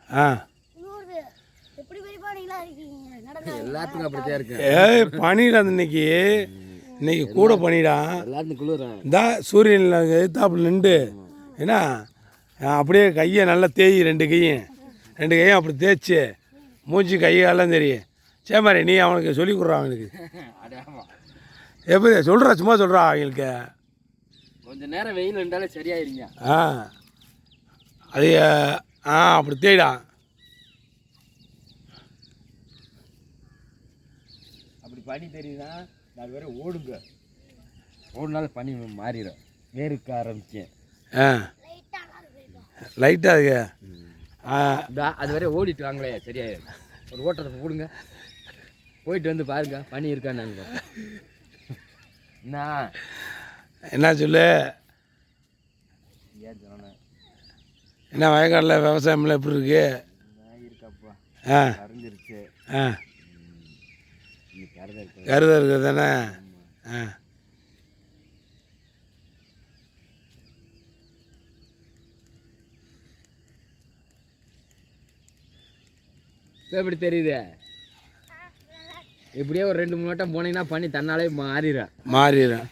ஆ எல்லாத்துக்கும் அப்படித்தான் இருக்கு. ஏய் பனிடா இன்னைக்கு கூட பனிடா. எல்லாத்துக்கும் குளிரும். இந்தா சூரியனில் எதிர்த்தாப்புல நின்று என்ன அப்படியே கையை நல்லா தேய் ரெண்டு கையும் அப்படி தேய்ச்சி மூச்சு கையெல்லாம் தெரியும். சேமாரி நீ அவனுக்கு சொல்லி கொடுறான் அவனுக்கு. எப்படி சொல்கிறா சும்மா சொல்கிறா அவங்களுக்கு. கொஞ்சம் நேரம் வெயில் இருந்தாலே சரியாயிருங்க. அது அப்படி தேய்டா. அப்படி பனி தெரியுதா? நான் வேற ஓடுங்க, ஓடுனாலும் பனி மாறிடும், வேறுக்க ஆரம்பிச்சேன். லைட்டாக இருக்கு. அது வரை ஓடிட்டு வாங்களே சரியாயிடும். ஒரு ஓட்டத்தை போடுங்க, போயிட்டு வந்து பாருங்க பனி இருக்கான்னு. என்ன சொல்லு? ஏன் சொன்ன என்ன வயக்காட்டில் விவசாயம்லாம் எப்படி இருக்கு? இருக்காப்பா. கரைஞ்சிருச்சு. கருதாக இருக்குது தானே? எப்படி தெரியுது? இப்படியே ஒரு 2-3 வட்டம் போனீங்கன்னா பனி தன்னாலே மாறிடும்.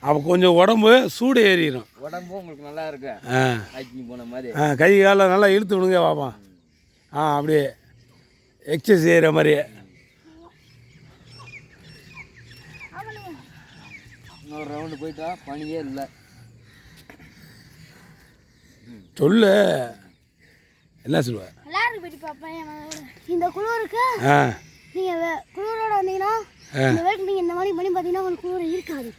அப்போ கொஞ்சம் உடம்பு சூடு ஏறிடும். உடம்பு உங்களுக்கு நல்லா இருக்கு. போன மாதிரி கை காலை நல்லா இழுத்து விடுங்க பாப்பா. அப்படியே எக்ஸசைஸ் செய்கிற மாதிரியே. இன்னொரு ரவுண்டு போயிட்டா பனியே இல்லை. சொல்லு என்ன சொல்லுவேன்? இந்த குளிருக்கு நீங்கள் குளிரோட வந்தீங்கன்னா இந்த மாதிரி பார்த்தீங்கன்னா உங்களுக்கு குளிர் இருக்காது.